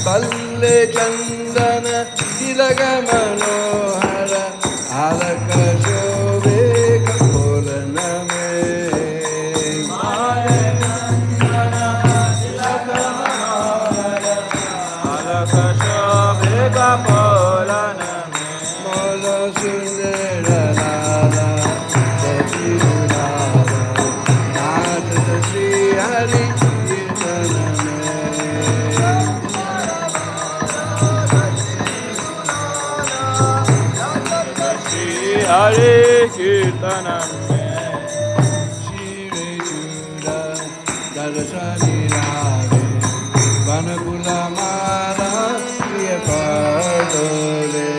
Balle Chandana Tilaga Manohara Alaka Shobhe Kapolaname Balle Chandana Tilaga Manohara Alaka Shobhe Kapolaname Mola Sundara Lala Satirunara Nata Sri Hari Hare Kirtanam Shire Chura Darasani Rade Vanakula Mara Priya Padole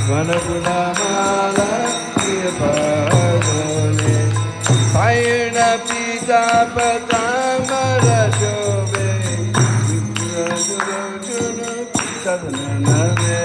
Vanakula Mara Priya Padole Payana Pita Patamara Shobhe Sadaname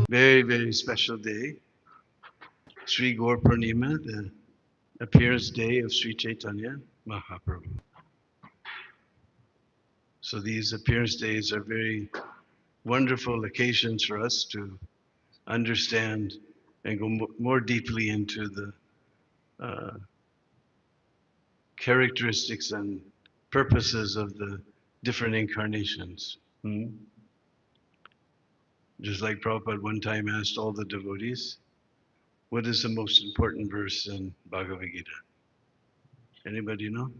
Very, very special day. Sri Gaur Purnima, the appearance day of Sri Chaitanya Mahaprabhu. So these appearance days are very wonderful occasions for us to understand and go more deeply into the characteristics and purposes of the different incarnations. Just like Prabhupada one time asked all the devotees, what is the most important verse in Bhagavad Gita? Anybody know?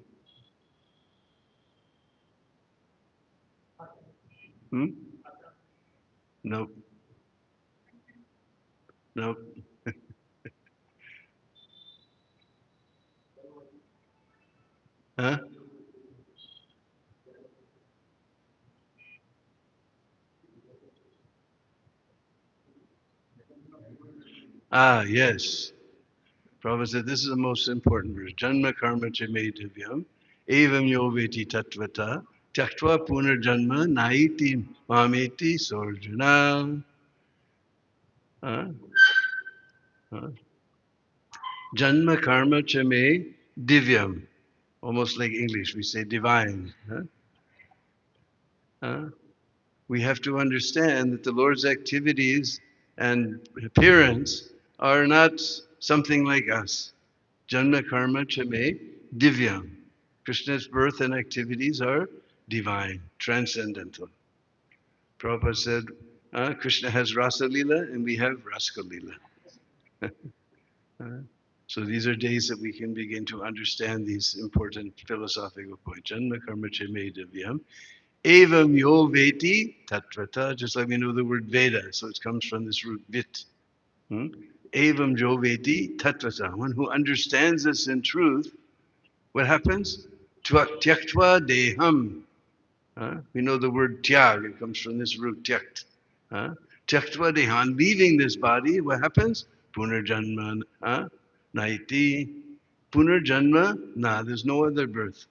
Hmm? Nope. Nope. Huh? Ah, yes. Prabhupada said this is the most important verse. Janma karma cha me divyam evam yo veti tatvata tyaktva punarjanma naiti mameti sorjuna. Huh? Huh? Janma karma cha me divyam. Almost like English, we say divine. Huh? Huh? We have to understand that the Lord's activities and appearance are not something like us. Janma karma chame divyam. Krishna's birth and activities are divine, transcendental. Prabhupada said, Krishna has Rasa Lila and we have Raska Lila. So these are days that we can begin to understand these important philosophical points. Janma karma chame divyam. Evam yo veti tatvata, just like we know the word Veda, so it comes from this root vit. Evam yo veti tatvata. One who understands this in truth, what happens? Tyaktva deham. We know the word tyag, it comes from this root tyakt. Tyaktva deham, leaving this body, what happens? Punarjanma naiti. Punarjanma, there's no other birth.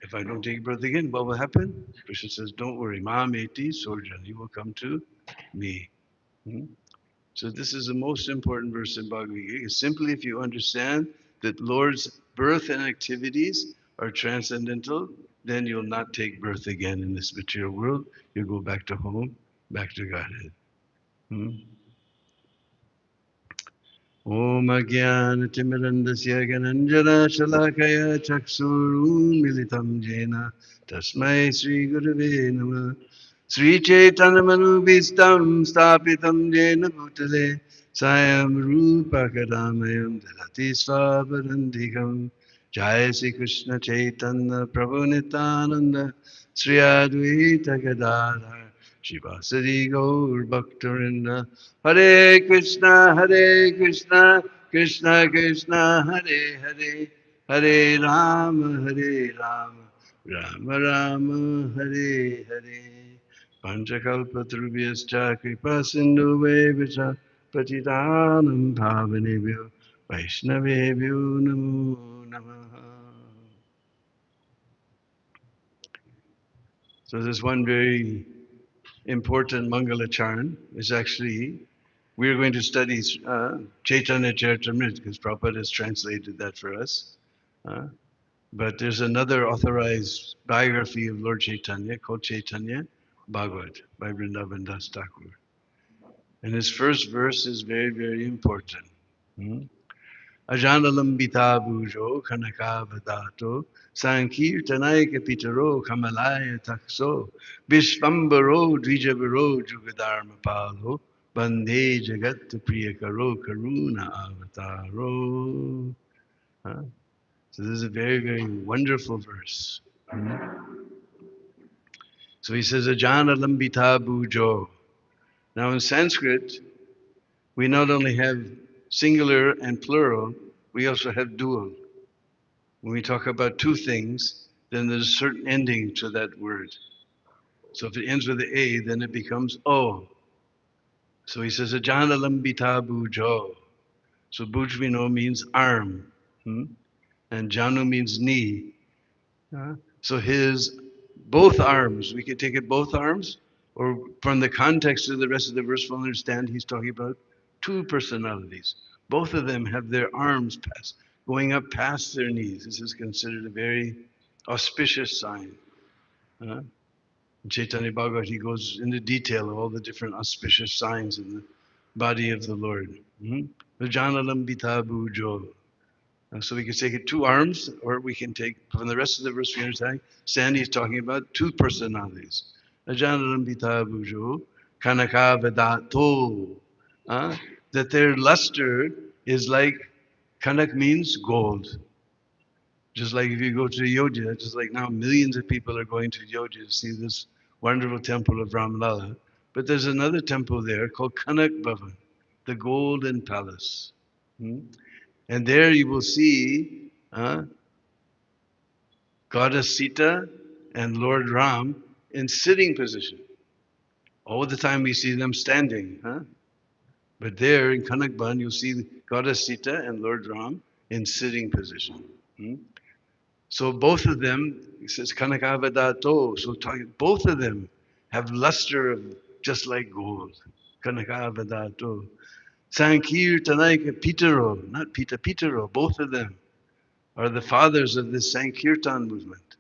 If I don't take birth again, what will happen? Krishna says, don't worry, Mameti Sorjan, you will come to me. So this is the most important verse in Bhagavad Gita. Simply if you understand that Lord's birth and activities are transcendental, then you'll not take birth again in this material world. You go back to home, back to Godhead. Om Ajnanatimidandasya Gananjana Shalakaya Chaksurunmilitam Jena Tasmai Sri Gurave Namah Sri Chaitanyamanubhistam Stapitam Jena Bhutale Sayam Rupa Kadamayam Dalati Svaparantikam Jai Sri Krishna Chaitanya Prabhu Nityananda Sri Advaita Gadadhar Shivasari Gaur Bhaktarinda Hare Krishna, Krishna Krishna, Hare Hare, Hare Rama, Rama Rama, Hare Hare. Panchakalpatrubhyascha kripa sindhuvevacha patitanam bhavanebhyo Vaishnavebhyo namo namaha. So there's one very important Mangalacharan is actually, we're going to study Chaitanya Charitamrita because Prabhupada has translated that for us. But there's another authorized biography of Lord Chaitanya called Chaitanya Bhagavat by Vrindavan Das Thakur. And his first verse is very, very important. Ajanalambita bhujo kanakavadato sankirtanaika pitaro kamalaya takso vishvambaro dvijavaro jugadharma palo bande jagat priyakaro karuna avataro. So this is a very, very wonderful verse. So he says Ajanalambita bhujo. Now in Sanskrit, we not only have singular and plural, we also have dual. When we talk about two things, then there's a certain ending to that word. So if it ends with the A, then it becomes O. So he says, Ajanalambita bhujo. So bhuj we know means arm. And janu means knee. So his both arms, we could take it both arms, or from the context of the rest of the verse, we'll understand he's talking about two personalities. Both of them have their arms going up past their knees. This is considered a very auspicious sign. In Chaitanya Bhagavat, he goes into detail of all the different auspicious signs in the body of the Lord. Vajanalambita bhujo. So we can take it two arms, or we can take, from the rest of the verse we understand, Sandy is talking about two personalities. Ajanarambita Bhujo, Kanakavadato. That their luster is like, Kanak means gold. Just like if you go to Ayodhya, just like now millions of people are going to Ayodhya to see this wonderful temple of Ramlala. But there's another temple there called Kanak Bhavan, the Golden Palace. And there you will see Goddess Sita and Lord Ram in sitting position. All the time we see them standing. But there in Kanakban, you'll see Goddess Sita and Lord Ram in sitting position. So both of them, it says Kanakavadato, so both of them have luster of just like gold. Kanakavadato. Sankirtanaika Pitaro, not Pita Pitaro, both of them are the fathers of this Sankirtan movement.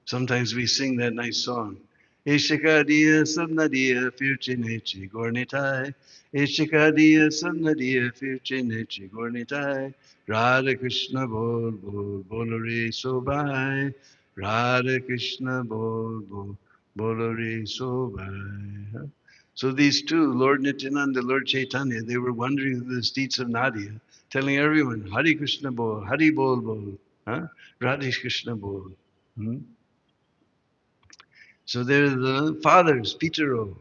Sometimes we sing that nice song. Ishikadiya Sabnadiya Firchinechi Gornitai. Ishikadiya Sabnadiya Firchinechi Gornitai. Radha Krishna Bol Bol Bolore Sobai. Radha Krishna Bol Bol Bolore Sobai. So these two, Lord Nityananda, Lord Chaitanya, they were wandering through the streets of Nadia, telling everyone, Hari Krishna Bol, Hari Bol Bol, Radha Krishna Bol. So they're the fathers, Pitaro,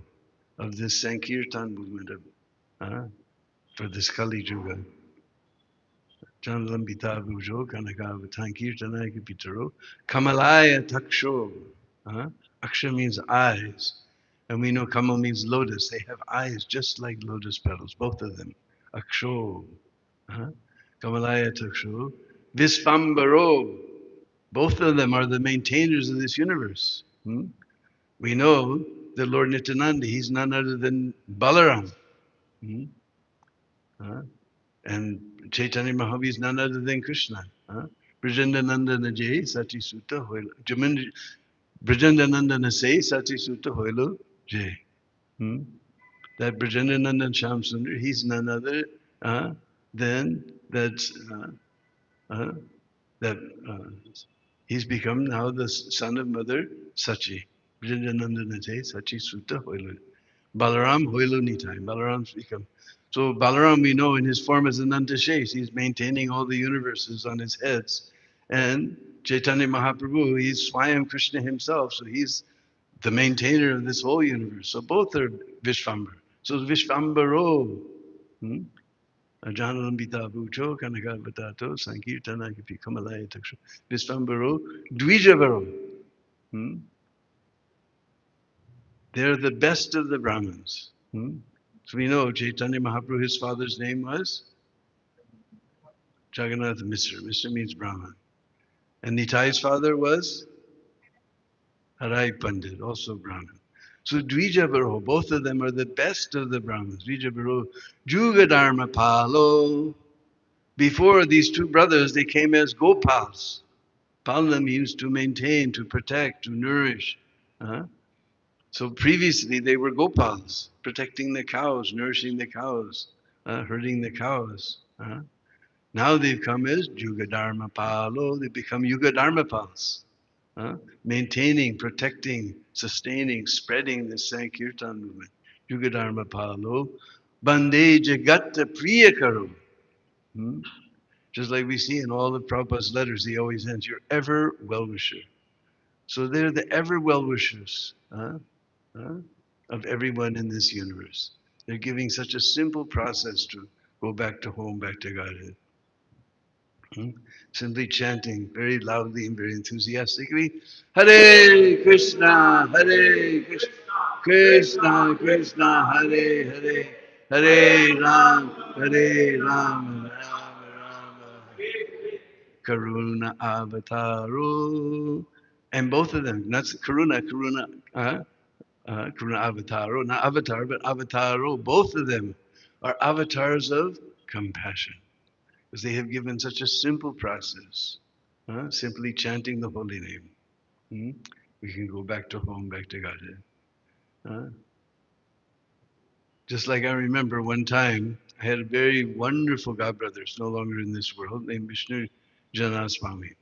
of this Sankirtan movement for this Kali Yuga. Janlambita Bhujo, Kanaka Tankirtanaka Pitaro, Kamalaya Taksho. Aksha means eyes. And we know Kamal means lotus. They have eyes just like lotus petals, both of them. Aksho. Kamalaya Taksho. Visvambaro. Both of them are the maintainers of this universe. We know that Lord Nityananda, he's none other than Balaram. And Chaitanya Mahaprabhu is none other than Krishna. Brajandanandana Jai Sati Sutta Hoilo. Brajandanandana Say Sati Sutta Hoilo Jai. That Brajandanandan Shyam Sundar, he's none other than that he's become now the son of Mother Sachi. Brajandanandana Jai Sati Sutta Hoilo. Balaram Hoilo Nitai. Balaram's become. So Balaram, we know in his form as Ananta Shesh, he's maintaining all the universes on his heads. And Chaitanya Mahaprabhu, he's Swayam Krishna himself, so he's the maintainer of this whole universe. So both are Vishvambar. So Vishvambaro. Ajanalambita Bhucho, Kanakavatato, Sankirtana, Kamalaya Taksha. Vishvambaro, Dvijavaro. They're the best of the Brahmins. So we know Chaitanya Mahaprabhu, his father's name was Jagannath Misra. Misra means Brahman. And Nitai's father was Harai Pandit, also Brahmin. So Dvijabaro, both of them are the best of the Brahmins. Dvijabaro, Jugadharma Palo. Before these two brothers, they came as Gopals. Palna means to maintain, to protect, to nourish. So previously they were Gopals, protecting the cows, nourishing the cows, herding the cows. Now they've come as Jugadharma Palo, they become Yugadharma Pals, maintaining, protecting, sustaining, spreading the Sankirtan movement. Yugadharma Palo, Bande Jagata Priyakaro. Just like we see in all of Prabhupada's letters, he always ends, your ever well-wisher. So they're the ever well-wishers of everyone in this universe. They're giving such a simple process to go back to home, back to Godhead. Simply chanting very loudly and very enthusiastically, Hare Krishna, Hare Krishna, Krishna Krishna, Hare Hare, Hare Ram, Hare Ram, Ram Ram, Karuna Avataro. And both of them, that's Karuna, Karuna Avataro, not Avatar, but Avataro, both of them are avatars of compassion. Because they have given such a simple process, simply chanting the holy name. We can go back to home, back to Godhead. Just like I remember one time, I had a very wonderful godbrother, it's no longer in this world, named Vishnu Janaswami.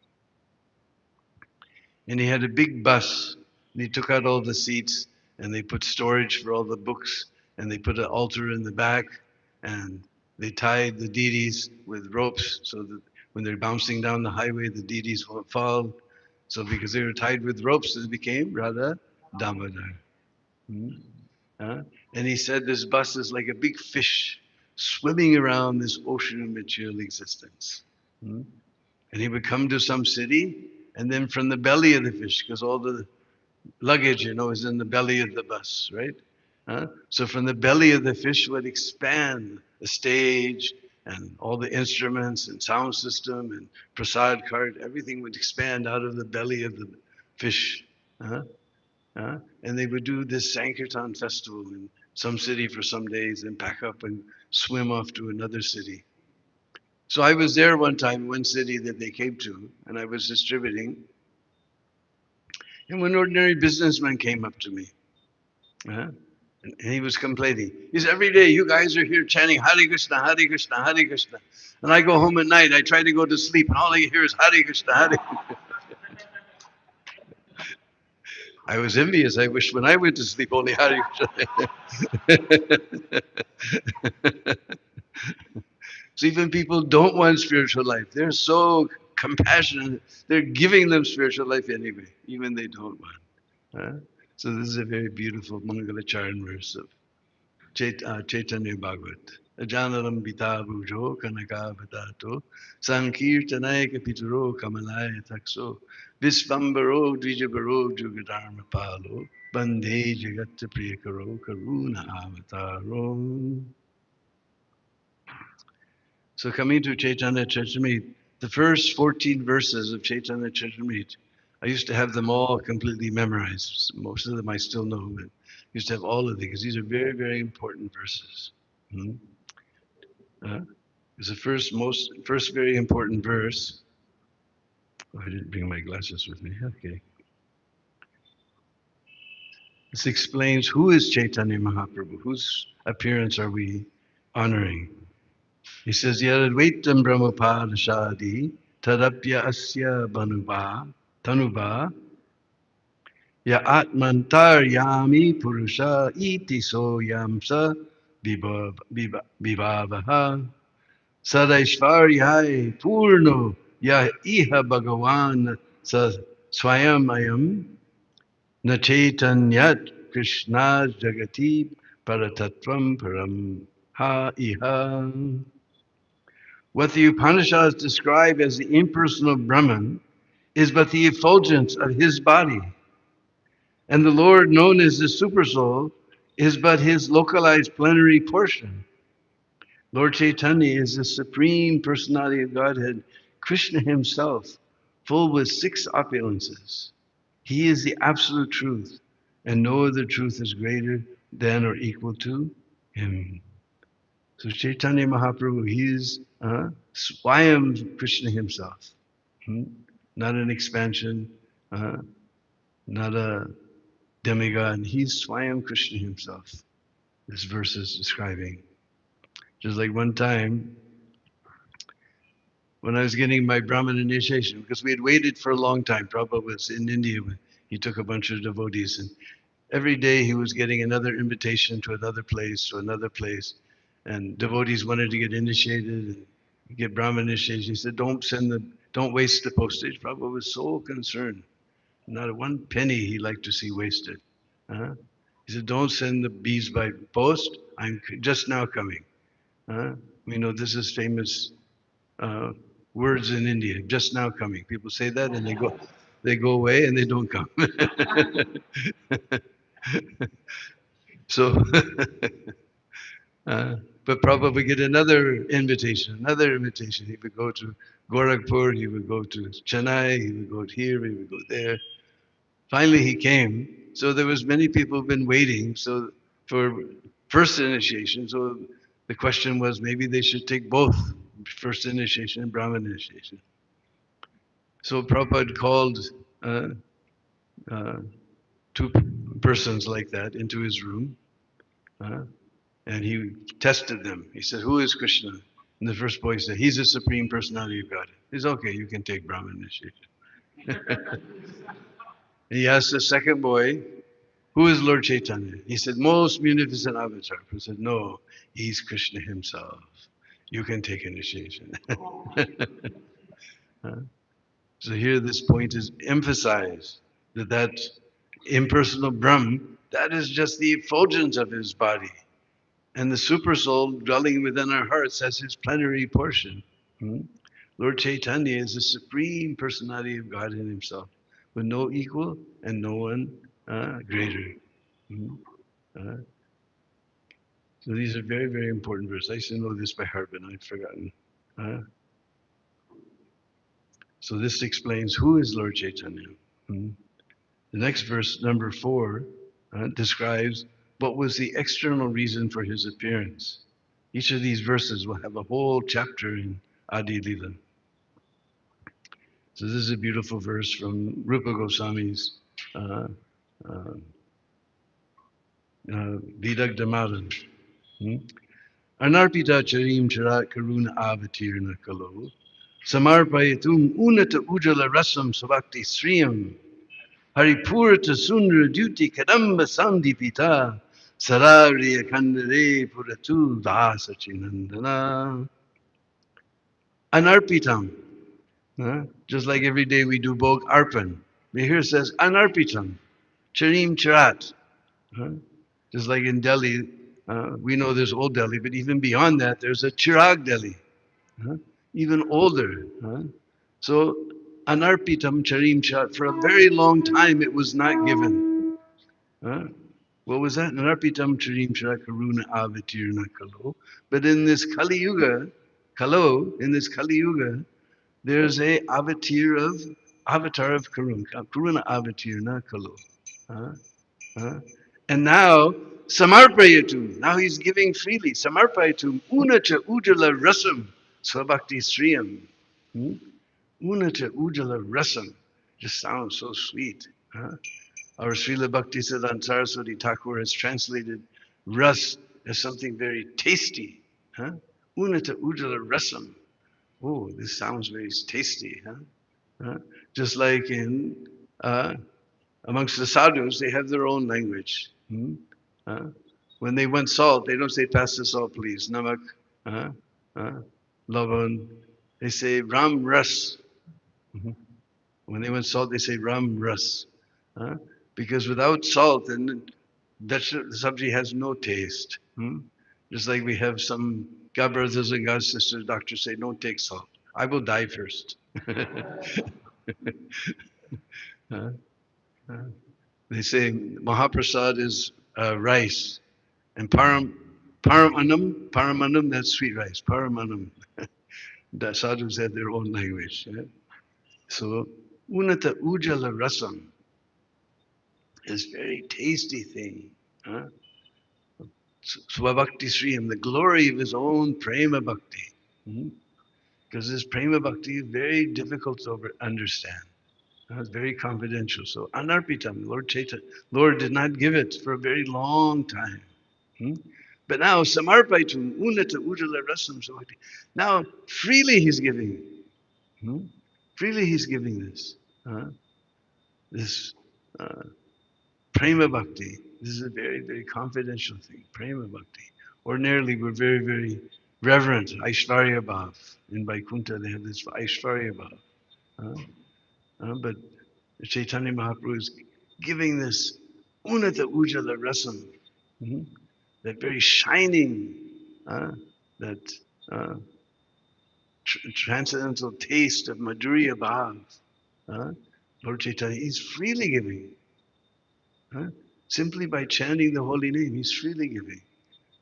And he had a big bus, and he took out all the seats, and they put storage for all the books, and they put an altar in the back, and they tied the deities with ropes so that when they're bouncing down the highway, the deities won't fall. So because they were tied with ropes, it became Radha Damodar. Hmm? Huh? And he said this bus is like a big fish swimming around this ocean of material existence. Hmm? And he would come to some city, and then from the belly of the fish, because all the luggage, is in the belly of the bus, right? So from the belly of the fish would expand the stage and all the instruments and sound system and prasad cart, everything would expand out of the belly of the fish. Uh, and they would do this Sankirtan festival in some city for some days and pack up and swim off to another city. So I was there one time, one city that they came to, and I was distributing. And one ordinary businessman came up to me. And he was complaining. He said, every day you guys are here chanting Hare Krishna, Hare Krishna, Hare Krishna. And I go home at night, I try to go to sleep, and all I hear is Hare Krishna, Hare Krishna. I was envious. I wish when I went to sleep only Hare Krishna. So even people don't want spiritual life. They're so compassionate. They're giving them spiritual life anyway, even they don't want. So this is a very beautiful Mangalacharan verse of Chaitanya Bhagavat. Ajanaram Vita Bhujo Kanaka Vatato Sankirtanaya Pituro Kamalaya Takso Visvambaro Dvijabaro Jugadharma Palo Bande Jagata Priyakaro Karuna Avataro. So coming to Chaitanya Charitamrita, the first 14 verses of Chaitanya Charitamrita, I used to have them all completely memorized. Most of them I still know, but I used to have all of them because these are very, very important verses. Hmm? Is the first very important verse. Oh, I didn't bring my glasses with me. Okay. This explains who is Chaitanya Mahaprabhu, whose appearance are we honoring. He says, Yadvaitam Brahmapada Shadi Tadapya Asya Tanuba Ya Atmantar Yami Purusha Iti So Yamsa Vivavaha Sadaishvaryai Purno Ya Iha Bhagavan Sa Swayam Nachaitanyat Krishna Jagati Paratatvam Param Ha Iha. What the Upanishads describe as the impersonal Brahman is but the effulgence of his body. And the Lord, known as the Supersoul, is but his localized plenary portion. Lord Chaitanya is the supreme personality of Godhead, Krishna himself, full with 6 opulences. He is the absolute truth, and no other truth is greater than or equal to him. So Chaitanya Mahaprabhu, he is Swayam Krishna himself. Not an expansion, not a demigod. He's Swayam Krishna himself. This verse is describing. Just like one time, when I was getting my Brahmin initiation, because we had waited for a long time. Prabhupada was in India. He took a bunch of devotees, and every day he was getting another invitation to another place, and devotees wanted to get initiated and get Brahmin initiation. He said, don't waste the postage. Prabhupada was so concerned. Not one penny he liked to see wasted. He said, don't send the bees by post. I'm just now coming. This is famous words in India, just now coming. People say that and they go away and they don't come. So, but Prabhupada would get another invitation. He would go to Gorakhpur, he would go to Chennai, he would go here, he would go there. Finally, he came. So there was many people who've been waiting. So for first initiation, so the question was maybe they should take both first initiation and Brahmin initiation. So Prabhupada called uh, uh, 2 persons like that into his room. And he tested them. He said, "Who is Krishna?" And the first boy said, "He's the Supreme Personality of God." He said, "Okay, you can take Brahman initiation." He asked the second boy, "Who is Lord Chaitanya?" He said, "Most munificent avatar." He said, "No, he's Krishna himself. You can take initiation." So here this point is emphasized that impersonal Brahm, that is just the effulgence of his body. And the super soul dwelling within our hearts as his plenary portion. Lord Chaitanya is the supreme personality of God in himself, with no equal and no one greater. Uh, so these are very, very important verses. I used to know this by heart, but I've forgotten. Uh, so this explains who is Lord Chaitanya. The next verse, number 4, describes what was the external reason for his appearance. Each of these verses will have a whole chapter in Adi Lila. So this is a beautiful verse from Rupa Goswami's uh, uh, Vidagdhamaran. Anarpita charim charat karuna avatirna kalo samarpayatum unata ujala rasam savakti sriyam haripurata sundra duty kadamba sandipita sarariya kandare puratu dasachinandana. Anarpitam. Just like every day we do Bog Arpan. But here it says Anarpitam, Charim Charat. Just like in Delhi, we know there's Old Delhi, but even beyond that, there's a Chirag Delhi, even older. So Anarpitam Charim Charat, for a very long time it was not given. What was that? Anarpitam Charim Charat Karuna Avatirna Kalo. But in this Kali Yuga, in this Kali Yuga, there's a avatar of Karuna Avatirna Kalo. And now, Samarpayatu, now he's giving freely. Samarpayatu, Unacha Ujala Rasam, Swabhakti Sriyam. Unacha Ujala Rasam. Just sounds so sweet. Our Srila Bhaktisiddhanta Saraswati Thakur has translated ras as something very tasty. Unata Ujala Rasam. Oh, this sounds very tasty. Just like in amongst the sadhus, they have their own language. When they want salt, they don't say, "Pass the salt, please." Namak, lavan. They say, "Ram ras." When they want salt, they say, "Ram ras." Because without salt, then the sabji has no taste. Just like we have some God brothers and God sisters, doctors say, "Don't take salt. I will die first." They say Mahaprasad is rice, and paramanam, that's sweet rice. Paramanam. The sadhus had their own language. So unata ujala rasam is very tasty thing. Swabhakti Sriyam, the glory of his own prema bhakti. Because this prema bhakti is very difficult to understand. It's very confidential. So anarpitam, Lord Chaitanya, Lord did not give it for a very long time. But now samarpaitum unata ujala rasam savakti. Now freely he's giving. Freely he's giving this. This prema bhakti. This is a very, very confidential thing. Prema bhakti. Ordinarily we're very, very reverent. Aishvarya bhav. In Vaikuntha they have this Aishvarya bhav. But Chaitanya Mahaprabhu is giving this unata ujala rasam, that very shining, that transcendental taste of Madhurya Bhav. Lord Chaitanya is freely giving. Simply by chanting the holy name, he's freely giving.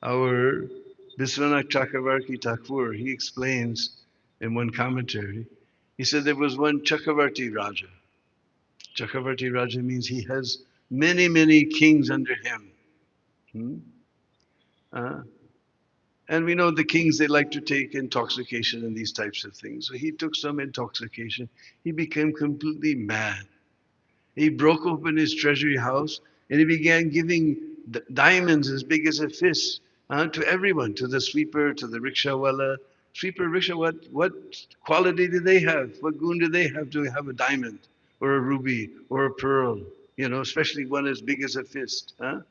Our Viswanath Chakravarti Thakur, he explains in one commentary, he said there was one Chakravarti Raja. Chakravarti Raja means he has many, many kings under him. And we know the kings, they like to take intoxication and these types of things. So he took some intoxication. He became completely mad. He broke open his treasury house and he began giving diamonds as big as a fist to everyone, to the sweeper, to the rickshawala. Sweeper, rickshaw, what quality do they have? What gun do they have to have a diamond or a ruby or a pearl? You know, especially one as big as a fist. Huh?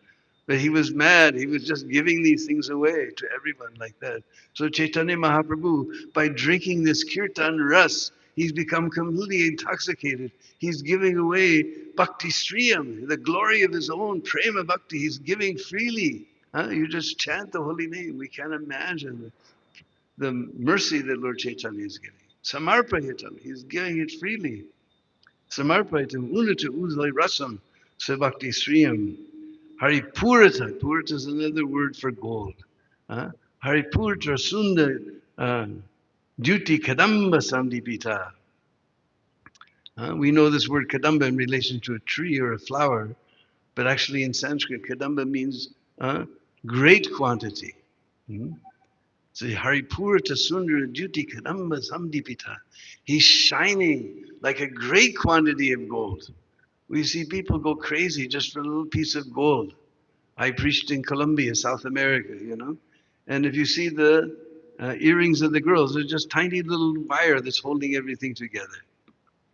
But he was mad. He was just giving these things away to everyone like that. So Chaitanya Mahaprabhu, by drinking this kirtan ras, he's become completely intoxicated. He's giving away bhakti sriyam, the glory of his own prema bhakti. He's giving freely. You just chant the holy name. We can't imagine the mercy that Lord Chaitanya is giving. Samarpayitam, he's giving it freely. Samarpayitam, unata uzlai rasam, sabhakti sriyam. Haripurata, Purata is another word for gold. Haripurata Sunda Duty Kadamba Samdipita. We know this word Kadamba in relation to a tree or a flower, but actually in Sanskrit, Kadamba means great quantity. So Haripurata Sundara Duty Kadamba Samdipita. He's shining like a great quantity of gold. We see people go crazy just for a little piece of gold. I preached in Colombia, South America, you know. And if you see the earrings of the girls, they're just tiny little wire that's holding everything together.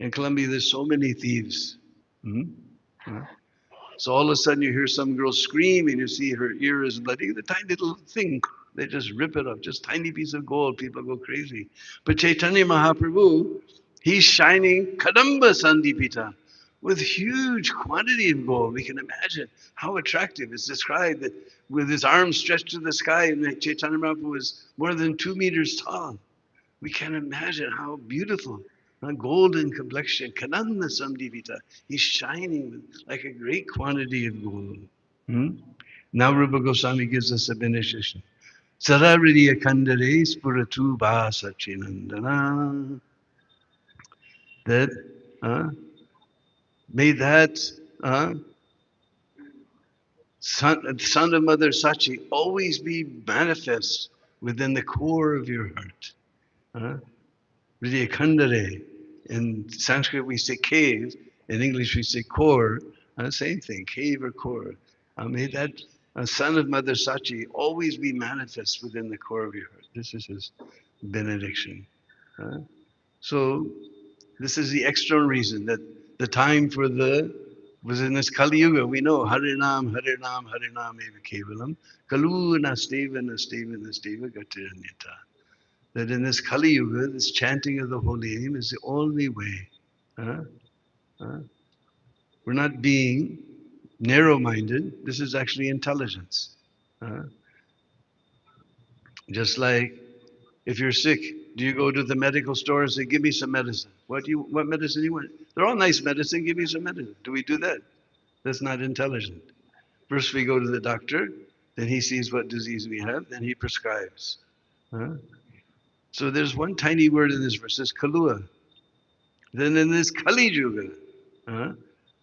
In Colombia, there's so many thieves. Mhm. So all of a sudden you hear some girl scream and you see her ear is bloody, the tiny little thing. They just rip it off, just tiny piece of gold. People go crazy. But Chaitanya Mahaprabhu, he's shining Kadamba Sandipita with huge quantity of gold. We can imagine how attractive. It's described that with his arms stretched to the sky, and Chaitanya Mahaprabhu was more than 2 meters tall. We can imagine how beautiful. A golden complexion, Kananda Samdivita. He's shining with like a great quantity of gold. Hmm? Now Rupa Goswami gives us a benediction. Sarariya Kandare Spuratu Basa Chinandana. That may that son of Mother Sachi always be manifest within the core of your heart. Hriya Kandare. In Sanskrit we say cave, in English we say core. Same thing, cave or core. May that son of Mother Sachi always be manifest within the core of your heart. This is his benediction. So this is the external reason that the time for the was in this Kali Yuga. We know Harinam, Harinam, Harinam eva kevalam. Kalu nasteva nasteva nasteva gatiranyata. That in this Kali Yuga, this chanting of the holy name is the only way. Uh, uh, we're not being narrow-minded. This is actually intelligence. Uh, just like if you're sick, do you go to the medical store and say, "Give me some medicine"? What medicine do you want? They're all nice medicine. Give me some medicine. Do we do that? That's not intelligent. First, we go to the doctor. Then he sees what disease we have. Then he prescribes. Uh, so there's one tiny word in this verse. It's kalua. Then in this Kali Yuga,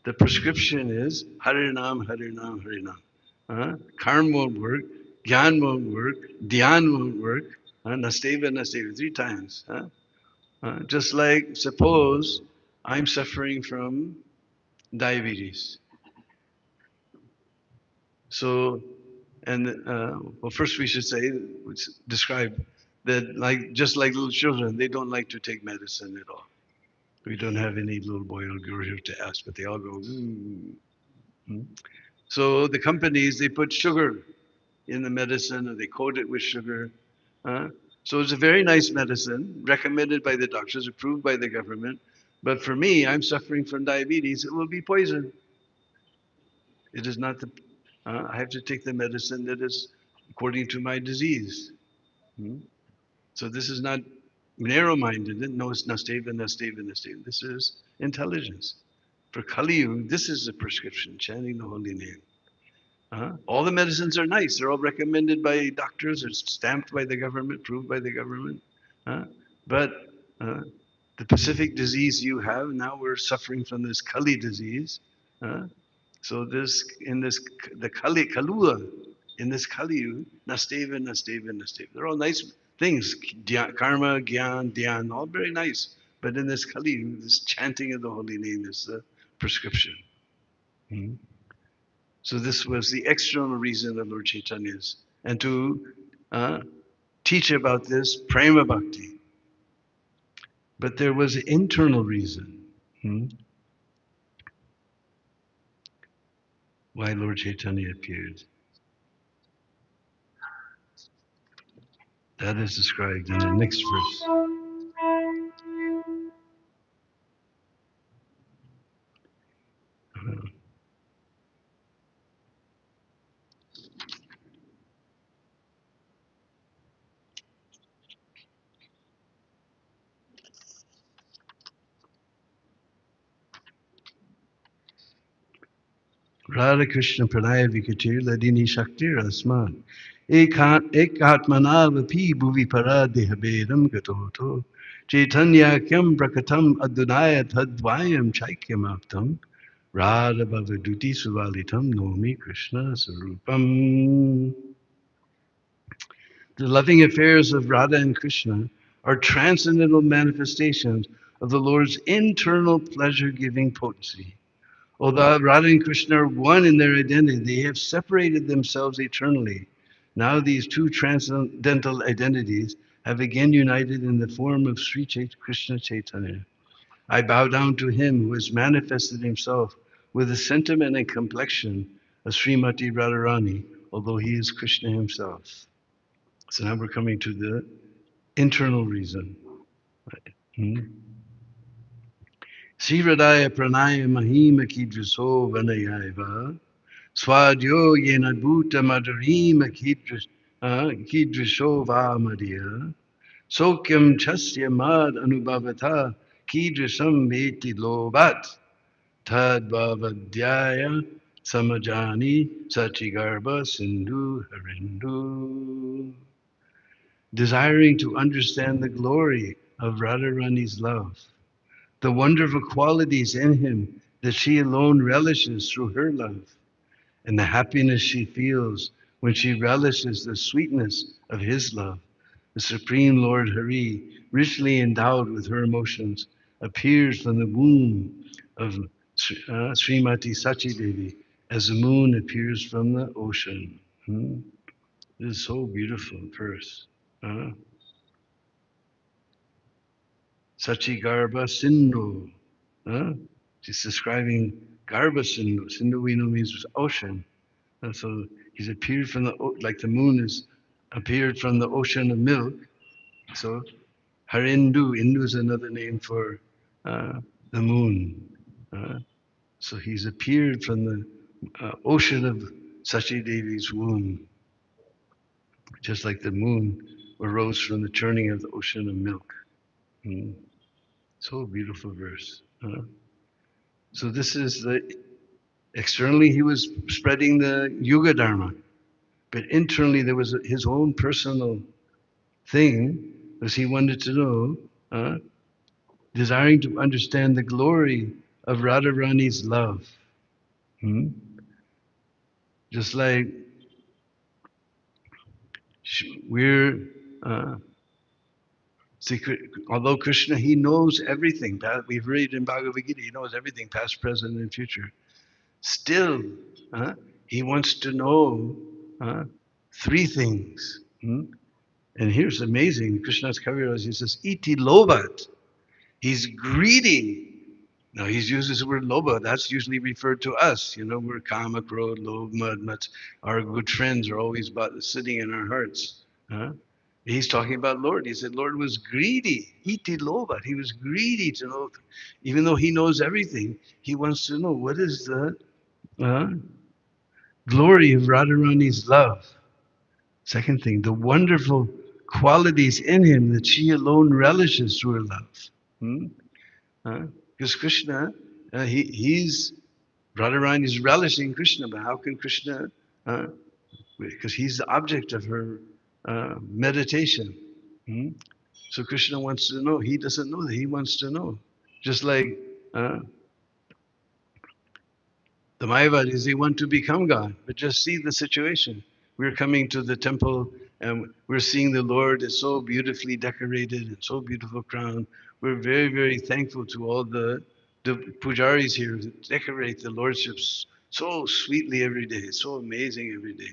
the prescription is Harinam, Harinam, Harinam. Karma won't work, Gyan won't work, Dhyan won't work, Nasteva, Nasteva, 3 times. Just like, suppose I'm suffering from diabetes. So, well, first we should say, describe that, like, just like little children, they don't like to take medicine at all. We don't have any little boy or girl here to ask, but they all go, So the companies, they put sugar in the medicine or they coat it with sugar. So it's a very nice medicine, recommended by the doctors, approved by the government. But for me, I'm suffering from diabetes, it will be poison. It is not the, I have to take the medicine that is according to my disease. Hmm? So this is not narrow-minded. No, it's nasteva, nasteva, nasteva. This is intelligence. For Kali Yuga, this is the prescription, chanting the holy name. All the medicines are nice. They're all recommended by doctors. They're stamped by the government, approved by the government. But the specific disease you have, now we're suffering from this Kali disease. So this, in this, the Kali, Kalua, in this Kali Yuga, Nasteva, Nasteva, Nasteva. They're all nice things. Karma, Gyan, Dhyan, all very nice. But in this Kali Yuga, this chanting of the holy name is the prescription. So this was the external reason of Lord Chaitanya's and to teach about this prema bhakti. But there was an internal reason why Lord Chaitanya appeared. That is described in the next verse. Radha Krishna Pranaya Vikatir Ladini Shaktir Asman Ekatmanavapi Bhuvi Paradehabedam Gatoto Chaitanya Kyam Prakatam Adunaya Tadvayam Chaikyam Aptam Radha Bhavaduti Suvalitam Nomi Krishna Sarupam. The loving affairs of Radha and Krishna are transcendental manifestations of the Lord's internal pleasure-giving potency. Although Radha and Krishna are one in their identity, they have separated themselves eternally. Now these two transcendental identities have again united in the form of Sri Krishna Chaitanya. I bow down to him who has manifested himself with the sentiment and complexion of Srimati Radharani, although he is Krishna himself. So now we're coming to the internal reason. Sri Radhaya Pranaya Mahima Kidriso Vanayaiva Swadyo Yenadbhuta Madhurima Kidriso Vamadia Sokyam Chasya Mad Anubhavata Kidrisam Veti Lobat Tad Bhavadhyaya Samajani Sachigarba Sindhu Harindu. Desiring to understand the glory of Radharani's love, the wonderful qualities in him that she alone relishes through her love, and the happiness she feels when she relishes the sweetness of his love. The Supreme Lord Hari, richly endowed with her emotions, appears from the womb of Srimati Sachi Devi as the moon appears from the ocean. This is so beautiful verse. Sachi Garba Sindhu. She's describing Garba Sindhu. Sindhu we know means ocean. And so he's appeared from like the moon is appeared from the ocean of milk. So Harindu, Indu is another name for the moon. So he's appeared from the ocean of Sachi Devi's womb, just like the moon arose from the churning of the ocean of milk. So beautiful verse. So this is the externally he was spreading the Yuga Dharma, but internally there was his own personal thing, was he wanted to know, desiring to understand the glory of Radharani's love. Just like we're, although Krishna, he knows everything. We've read in Bhagavad Gita, he knows everything, past, present, and future. Still, he wants to know three things. And here's amazing, Krishna's Kaviraj, he says, Iti lobat. He's greedy. Now he's used this word loba. That's usually referred to us. You know, we're kama, krodh, lob, mud, mats. Our good friends are always sitting in our hearts. He's talking about Lord. He said Lord was greedy. Iti lobat. He was greedy to know. Even though he knows everything, he wants to know what is the glory of Radharani's love. Second thing, the wonderful qualities in him that she alone relishes through her love. Because Krishna, he's Radharani is relishing Krishna, but how can Krishna? Because he's the object of her meditation. So Krishna wants to know. He doesn't know that. He wants to know. Just like the Mayavadis, they want to become God, but just see the situation. We're coming to the temple and we're seeing the Lord is so beautifully decorated and so beautiful crown. We're very, very thankful to all the pujaris here who decorate the lordships so sweetly every day. It's so amazing every day.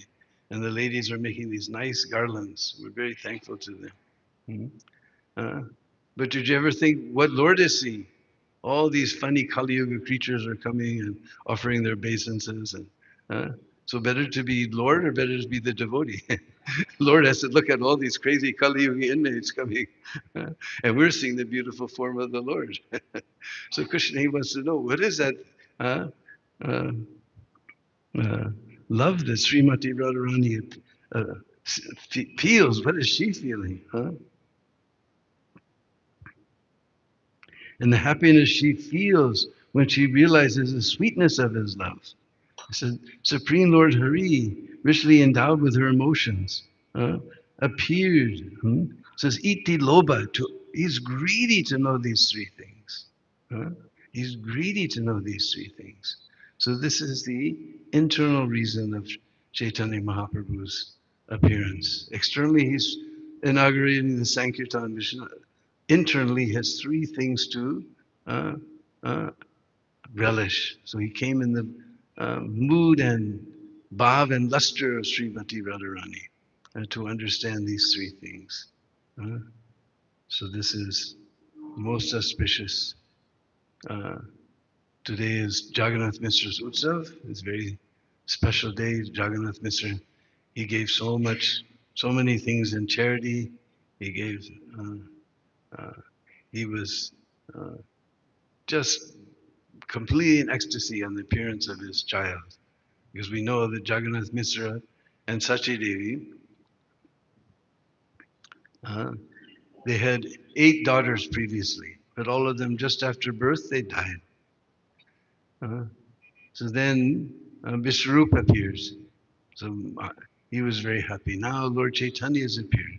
And the ladies are making these nice garlands. We're very thankful to them. Hmm. Uh, but did you ever think what Lord is seeing? All these funny Kali Yuga creatures are coming and offering their obeisances. And so better to be Lord or better to be the devotee? Lord has to look at all these crazy Kali Yuga inmates coming. And we're seeing the beautiful form of the Lord. So Krishna, he wants to know, what is that uh, uh, uh, love that Srimati Radharani feels? What is she feeling? And the happiness she feels when she realizes the sweetness of his love. It says, Supreme Lord Hari, richly endowed with her emotions, appeared. Says, Iti Loba, he's greedy to know these three things. He's greedy to know these three things. So this is the internal reason of Chaitanya Mahaprabhu's appearance. Externally, he's inaugurating the Sankirtan mission. Internally, he has three things to uh, uh, relish. So he came in the mood and bhav and luster of Srimati Radharani to understand these three things. Uh, so this is most auspicious. Uh, Today is Jagannath Mistra's Utsav. It's a very special day. Jagannath Mistra, he gave so many things in charity. He gave, uh, he was uh, just completely in ecstasy on the appearance of his child. Because we know that Jagannath Misra and Sachi Devi, uh, they had 8 daughters previously, but all of them just after birth they died. Uh, so then Vishwarupa appears. So he was very happy. Now Lord Chaitanya has appeared.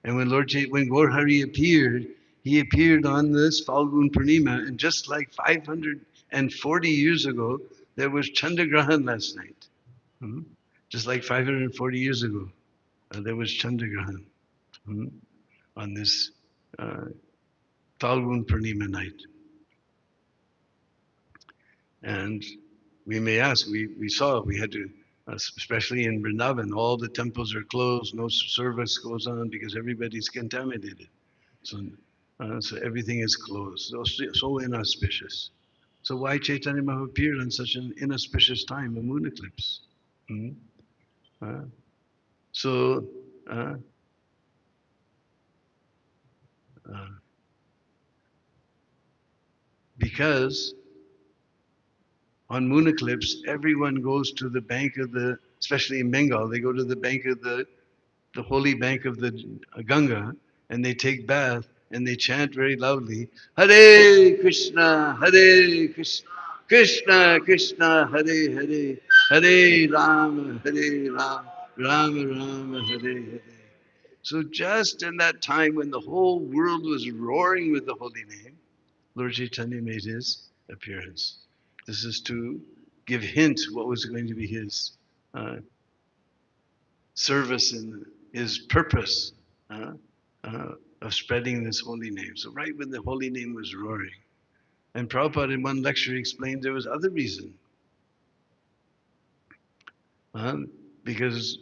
And when Gaur Hari appeared, he appeared on this Falgun Purnima, and just like 540 years ago, there was Chandragrahan last night. Hmm? Just like 540 years ago, there was Chandragrahan on this uh, Falgun Purnima night. And we may ask, we saw, we had to, especially in Vrindavan, all the temples are closed, no service goes on because everybody's contaminated. So everything is closed, so inauspicious. So why Chaitanya Mahaprabhu appeared on such an inauspicious time, a moon eclipse? Hmm? Uh, so, uh, uh, because on moon eclipse, everyone goes to the bank of the, especially in Bengal, they go to the bank of the holy bank of the Ganga, and they take bath and they chant very loudly, Hare Krishna, Hare Krishna, Krishna Krishna, Hare Hare, Hare Rama, Hare Rama, Rama Rama, Hare Hare. So just in that time when the whole world was roaring with the holy name, Lord Chaitanya made his appearance. This is to give hint what was going to be his uh, service and his purpose uh, uh, of spreading this holy name. So right when the holy name was roaring, and Prabhupada in one lecture explained there was other reason, uh, because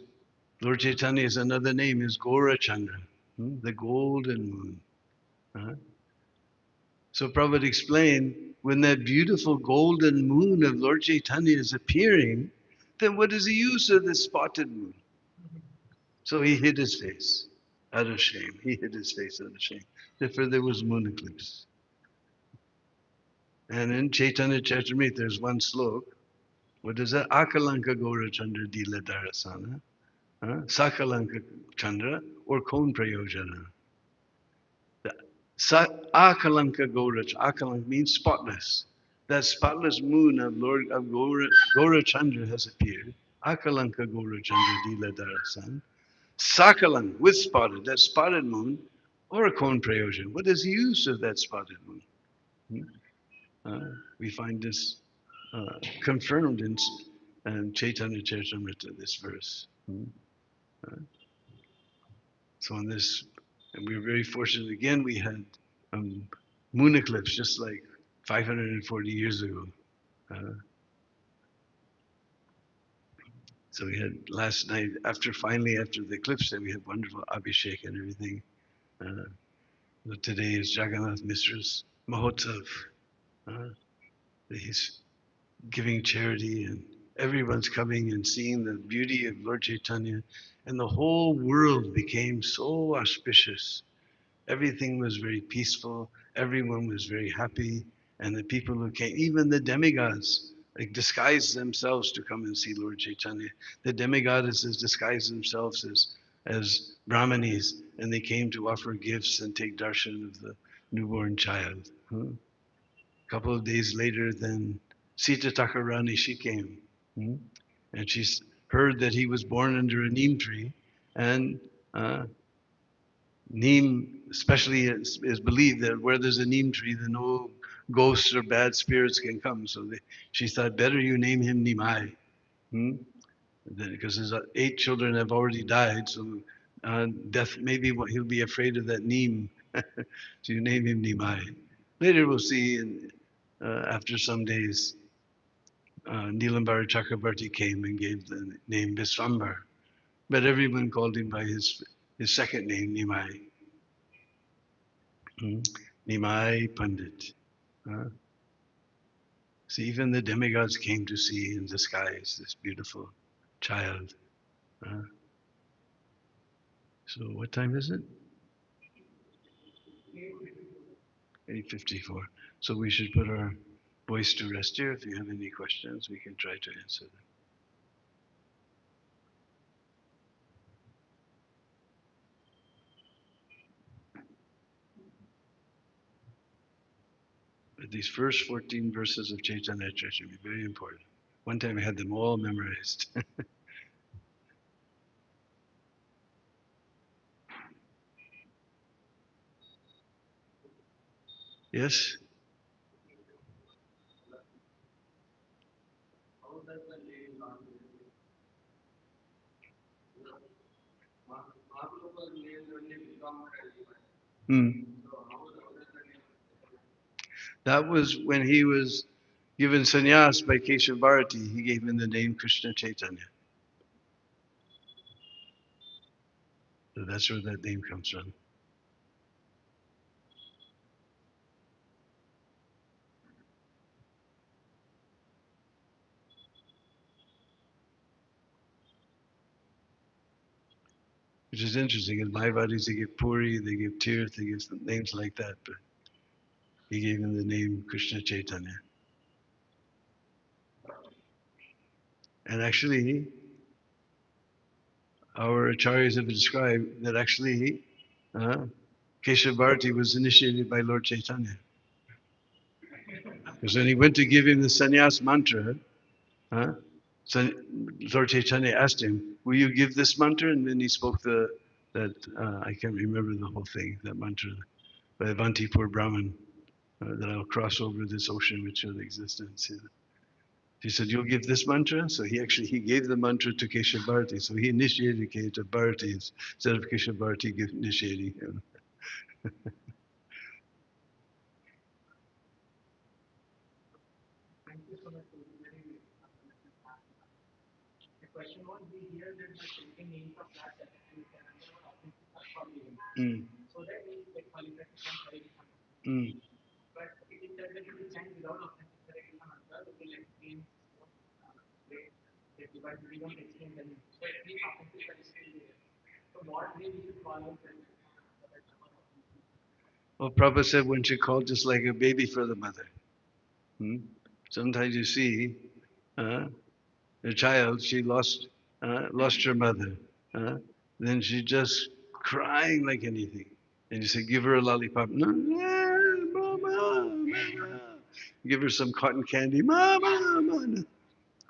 Lord Chaitanya's another name is Gaurachandra, the golden moon. Uh, so Prabhupada explained when that beautiful golden moon of Lord Chaitanya is appearing, then what is the use of this spotted moon? So he hid his face out of shame. He hid his face out of shame. Therefore, there was moon eclipse. And in Chaitanya Charitamrita, there's one slok. What is that? Akalanka Gaura Chandra Dila Darasana. Sakalanka Chandra or Kon Prayojana. Akalanka Gaura. Akalanka means spotless. That spotless moon of Lord of Gaura Chandra has appeared. Akalanka Gaura Chandra Dila Darasana. Sakalan with spotted, that spotted moon, or a cone prayojan. What is the use of that spotted moon? We find this confirmed in Chaitanya Charitamrita, this verse. So on this, and we were very fortunate. Again, we had moon eclipse just like 540 years ago. Uh, So we had last night, finally after the eclipse, we had wonderful Abhishek and everything. Today is Jagannath Mishra's Mahotsav. Uh, he's giving charity and everyone's coming and seeing the beauty of Lord Chaitanya. And the whole world became so auspicious. Everything was very peaceful. Everyone was very happy. And the people who came, even the demigods, like disguised themselves to come and see Lord Chaitanya. The demigoddesses disguised themselves as Brahmanis, and they came to offer gifts and take darshan of the newborn child. A couple of days later, then Sita Thakurani, she came. And she heard that he was born under a neem tree. And neem, especially, is believed that where there's a neem tree, then no ghosts or bad spirits can come. So she thought, better you name him Nimai. Because his 8 children have already died. So death, maybe he'll be afraid of that neem. So you name him Nimai. Later we'll see, after some days, Nilambar Chakrabarti came and gave the name Visvambar, but everyone called him by his second name, Nimai. Nimai Pandit. So even the demigods came to see in disguise this beautiful child. So what time is it? 8:54. So we should put our voice to rest here. If you have any questions, we can try to answer them. But these first 14 verses of Chaitanya Charitamrita are very important. One time I had them all memorized. Yes? Hmm. That was when he was given sannyas by Keshav Bharati. He gave him the name Krishna Chaitanya. So that's where that name comes from. Which is interesting. In Mayavadis, they give Puri, they give Tirth, they give names like that. But he gave him the name Krishna Chaitanya. And actually, our acharyas have described that actually Keshav Bharati was initiated by Lord Chaitanya. Because when he went to give him the sannyas mantra, so Lord Chaitanya asked him, will you give this mantra? And then he spoke I can't remember the whole thing, that mantra by Avantipur Brahman, that I'll cross over this ocean which is existence. He said, you'll give this mantra? So he gave the mantra to Keshav Bharati. So he initiated Keshav Bharati instead of Keshav Bharati initiating him. Mm. Mm. Well, Prabhupada said one should call just like a baby for the mother. Sometimes you see a child, she lost her mother. Then she just crying like anything. And you say, give her a lollipop. No, no, mama, mama. Give her some cotton candy. Mama, mama.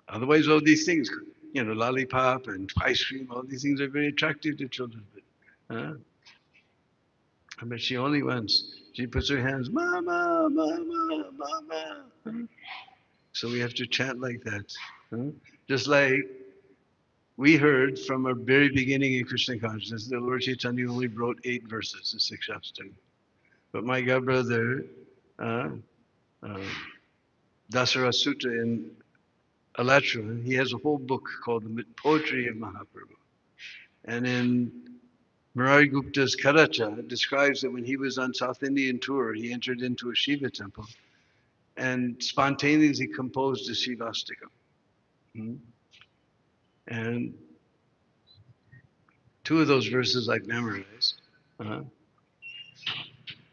Otherwise, all these things, lollipop and ice cream, all these things are very attractive to children. But she only wants, she puts her hands, mama, mama, mama. So we have to chant like that. Just like we heard from our very beginning in Krishna consciousness, the Lord Chaitanya only wrote 8 verses, the 6 Shastra. But my godbrother, uh, Dasara Sutta in Alatra, he has a whole book called The Poetry of Mahaprabhu. And in Murari Gupta's Karacha, it describes that when he was on South Indian tour, he entered into a Shiva temple and spontaneously composed a Shivastikam. And two of those verses I've memorized.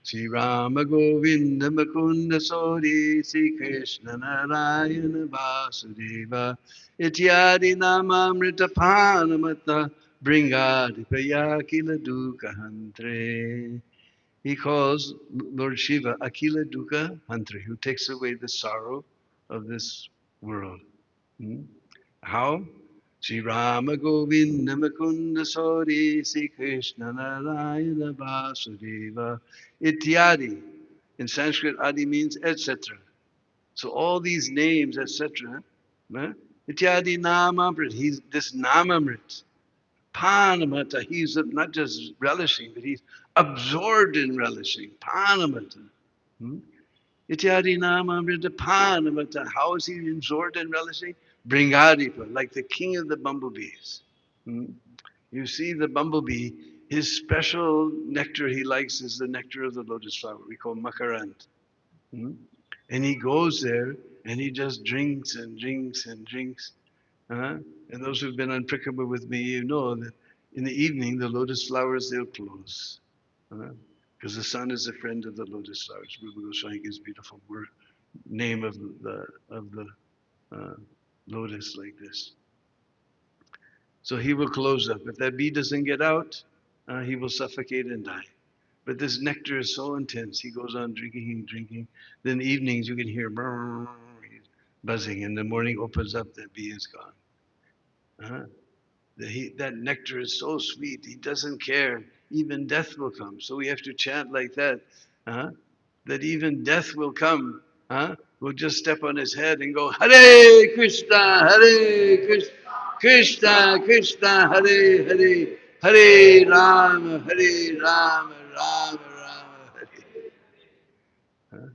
Sri Rama Govinda Makunda Sori Sri Krishna Narayana Vasudeva Ityadi Namamrita Panamata Bringadi Payakila Dukkha Hantre. He calls Lord Shiva Akila Dukkha Hantre, who takes away the sorrow of this world. How? Sri Rama Govinda Makunda Sori Sri Krishna Narayana Vasudeva Ityadi. In Sanskrit, Adi means etc. So all these names, etc. Ityadi Namamrit. He's this Namamrit. Panamata. He's not just relishing, but he's absorbed in relishing. Panamata. Ityadi Namamrita Panamata. How is he absorbed in relishing? Bringadipa, like the king of the bumblebees. You see the bumblebee, his special nectar he likes is the nectar of the lotus flower. We call makarand. And he goes there and he just drinks and drinks and drinks. And those who've been on Prikama with me, you know that in the evening the lotus flowers, they'll close. Because the sun is a friend of the lotus flowers. Rupa Goswami gives beautiful word, name of the lotus like this. So he will close up. If that bee doesn't get out, he will suffocate and die. But this nectar is so intense. He goes on drinking and drinking. Then evenings you can hear buzzing. In the morning opens up, that bee is gone. That nectar is so sweet. He doesn't care. Even death will come. So we have to chant like that. That even death will come. We'll just step on his head and go, Hare Krishna, Hare Krishna, Krishna Krishna, Hare Hare, Hare Rama, Hare Rama, Rama Rama, Hare.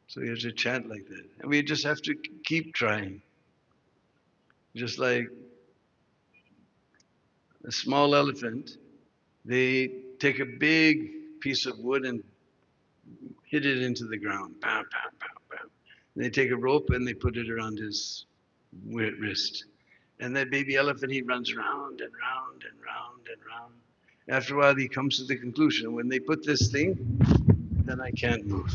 So you have to chant like that. And we just have to keep trying. Just like a small elephant, they take a big piece of wood and hit it into the ground. Bam, bam, bam, bam. And they take a rope and they put it around his wrist. And that baby elephant, he runs round and round and round and round. After a while, he comes to the conclusion, when they put this thing, then I can't move.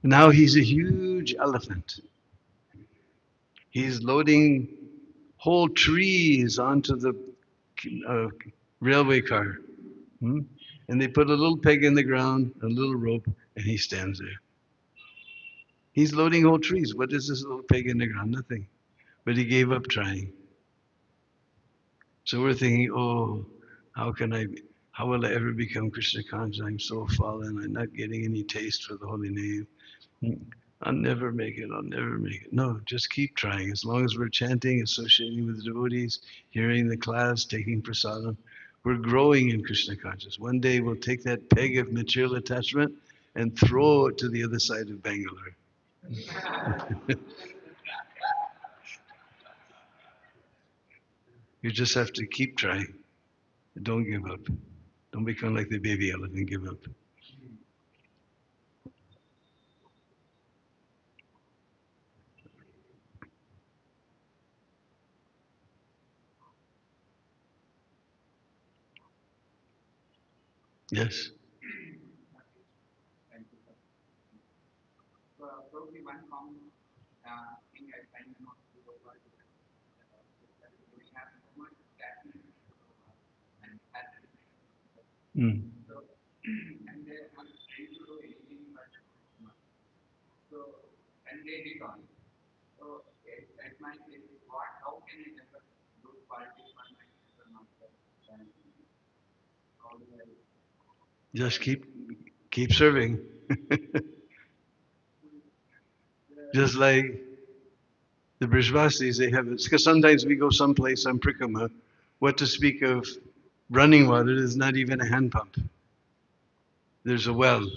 Now he's a huge elephant. He's loading whole trees onto the railway car. And they put a little peg in the ground, a little rope, and he stands there. He's loading whole trees. What is this little peg in the ground? Nothing. But he gave up trying. So we're thinking, oh, how will I ever become Krishna conscious? I'm so fallen. I'm not getting any taste for the holy name. I'll never make it. I'll never make it. No, just keep trying. As long as we're chanting, associating with the devotees, hearing the class, taking prasadam, we're growing in Krishna consciousness. One day we'll take that peg of material attachment and throw it to the other side of Bangalore. You just have to keep trying. Don't give up. Don't become like the baby elephant, give up. Yes. Mm. Just keep serving. Just like the Brishvasis, they have it. Because sometimes we go someplace on Prikama, what to speak of running water, there's not even a hand pump. there's a well.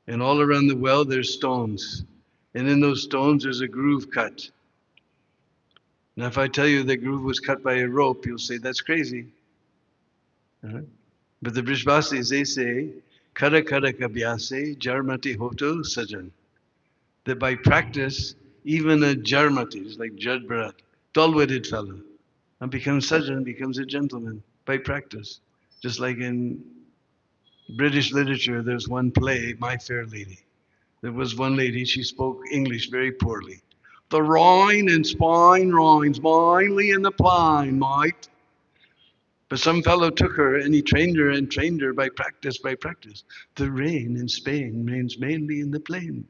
And all around the well, there's stones. And in those stones, there's a groove cut. Now, if I tell you the groove was cut by a rope, you'll say, that's crazy. Uh-huh. But the Brishbasis, they say, Kara Kara Kabhyase Jarmati Hoto Sajan. That by practice, even a Jarmati, is like Jad Bharat, dull-witted fellow, and becomes Sajan, becomes a gentleman by practice. Just like in British literature, there's one play, My Fair Lady. There was one lady, she spoke English very poorly. The Rhine and spine rhymes mindly in the pine, might. But some fellow took her and he trained her and trained her by practice, by practice. The rain in Spain rains mainly in the plain.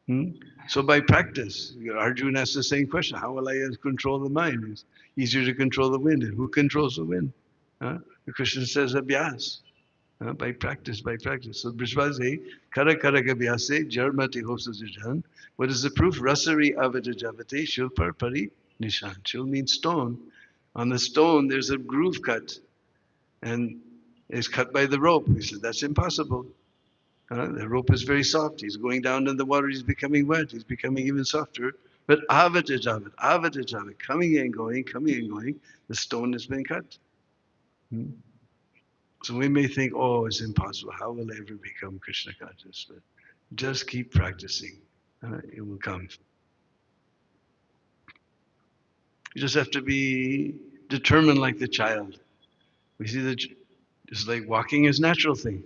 Hmm? So by practice, Arjuna asks the same question. How will I control the mind? It's easier to control the wind. And who controls the wind? Huh? The Krishna says abhyas. By practice, by practice. So Brishvaze, Kara Kara Gabhyase, Jarmati Hosajajan. What is the proof? Rasari Avajajavate, Shilpar Pari Nishan. Shil means stone. On the stone, there's a groove cut. And it's cut by the rope. He said, that's impossible. The rope is very soft. He's going down in the water. He's becoming wet. He's becoming even softer. But Avatajavat, coming and going, coming and going, the stone has been cut. Hmm? So we may think, oh, it's impossible. How will I ever become Krishna conscious? But just keep practicing. It will come. You just have to be determined like the child. We see that it's like walking is a natural thing.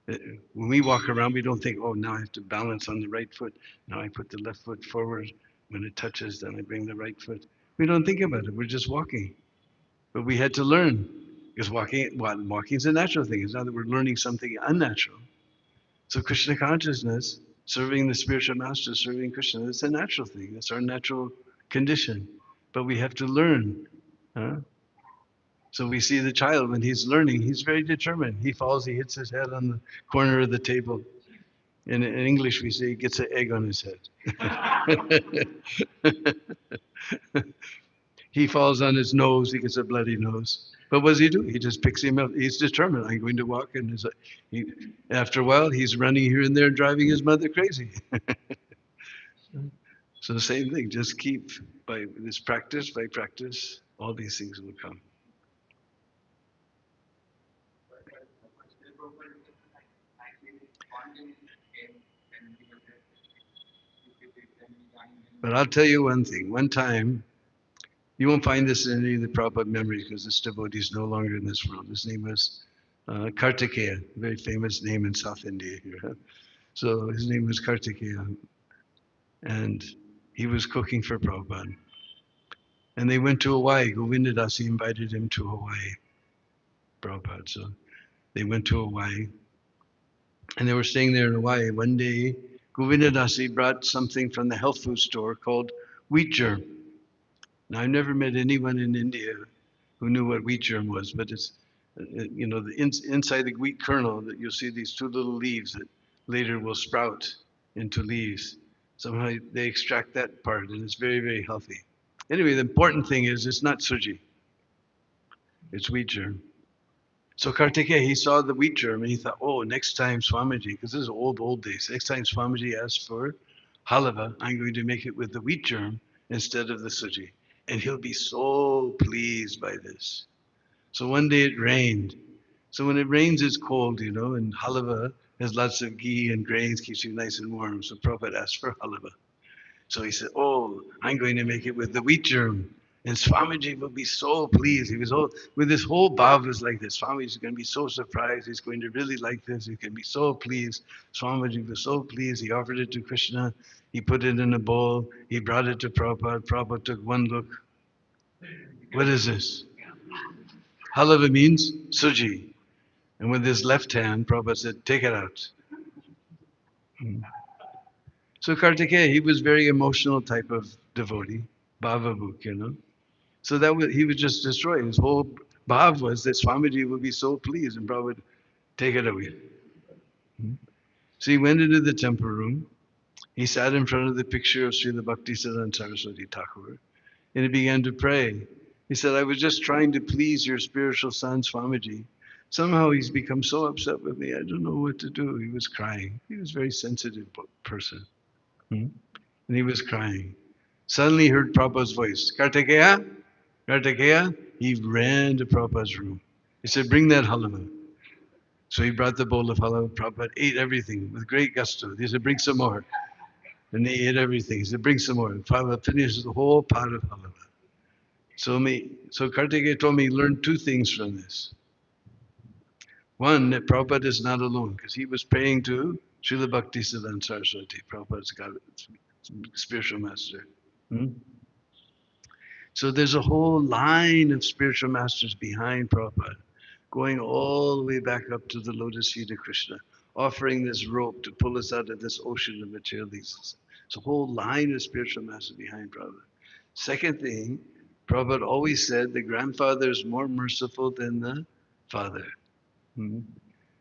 When we walk around, we don't think, oh, now I have to balance on the right foot. Now I put the left foot forward. When it touches, then I bring the right foot. We don't think about it. We're just walking. But we had to learn because walking is a natural thing. It's not that we're learning something unnatural. So Krishna consciousness, serving the spiritual master, serving Krishna, it's a natural thing. It's our natural condition. But we have to learn. Huh? So we see the child when he's learning, he's very determined. He falls, he hits his head on the corner of the table. In English, we say he gets an egg on his head. He falls on his nose, he gets a bloody nose. But what does he do? He just picks him up. He's determined. I'm going to walk. And after a while, he's running here and there, driving his mother crazy. So the same thing. Just keep by this practice, by practice, all these things will come. But I'll tell you one thing. One time, you won't find this in any of the Prabhupada memories because this devotee is no longer in this world. His name was Kartikeya, a very famous name in South India here. Huh? So his name was Kartikeya. And he was cooking for Prabhupada. And they went to Hawaii. Govindadasi invited him to Hawaii, Prabhupada. So they went to Hawaii. And they were staying there in Hawaii. One day, Govindadasi brought something from the health food store called wheat germ. Now, I've never met anyone in India who knew what wheat germ was, but it's, inside the wheat kernel that you'll see these two little leaves that later will sprout into leaves. Somehow they extract that part and it's very, very healthy. Anyway, the important thing is it's not suji, it's wheat germ. So Kartikeya, he saw the wheat germ and he thought, oh, next time Swamiji, because this is old days, next time Swamiji asks for halava, I'm going to make it with the wheat germ instead of the suji. And he'll be so pleased by this. So one day it rained. So when it rains, it's cold, and halava has lots of ghee and grains, keeps you nice and warm. So Prabhupada asked for halava. So he said, oh, I'm going to make it with the wheat germ. And Swamiji will be so pleased. He was with his whole bhav was like this. Swamiji is going to be so surprised. He's going to really like this. He can be so pleased. Swamiji was so pleased. He offered it to Krishna. He put it in a bowl. He brought it to Prabhupada. Prabhupada took one look. What is this? Halava means suji. And with his left hand, Prabhupada said, take it out. So Kartikeya, he was very emotional type of devotee, bhavabhuk. So he was just destroyed. His whole bhav was that Swamiji would be so pleased and Prabhupada would take it away. So he went into the temple room. He sat in front of the picture of Srila Bhaktisiddhanta Saraswati Thakur and he began to pray. He said, I was just trying to please your spiritual son, Swamiji. Somehow he's become so upset with me. I don't know what to do. He was crying. He was a very sensitive person. Hmm? And he was crying. Suddenly he heard Prabhupada's voice. Kartikeya? Kartikeya? He ran to Prabhupada's room. He said, bring that halava. So he brought the bowl of halava. Prabhupada ate everything with great gusto. He said, bring some more. And they ate everything. He said, bring some more. And Prabhupada finished the whole pot of halava. So Kartikeya told me he learned two things from this. One, that Prabhupada is not alone, because he was praying to Srila Bhaktisiddhanta Saraswati, Prabhupada's spiritual master. Hmm? So there's a whole line of spiritual masters behind Prabhupada, going all the way back up to the lotus feet of Krishna, offering this rope to pull us out of this ocean of material existence. It's a whole line of spiritual masters behind Prabhupada. Second thing, Prabhupada always said the grandfather is more merciful than the father. Hmm?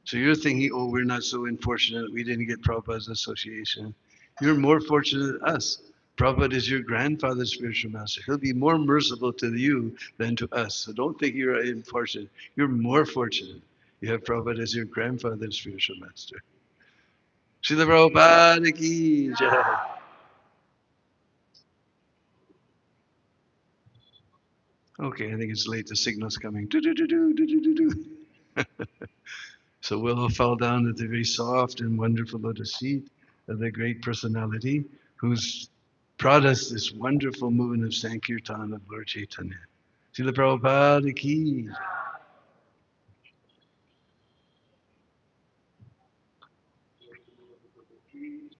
So you're thinking, oh, we're not so unfortunate. We didn't get Prabhupada's association. You're more fortunate than us. Prabhupada is your grandfather's spiritual master. He'll be more merciful to you than to us. So don't think you're unfortunate. You're more fortunate. You have Prabhupada as your grandfather's spiritual master. Srila Prabhupada ki jai. Okay, I think it's late. The signal's coming. Do, do, do, do, do, do, do, do. So we'll fall down at the very soft and wonderful lotus feet of the great personality who's brought us this wonderful movement of Sankirtan of Lord Chaitanya. Srila Prabhupada ki.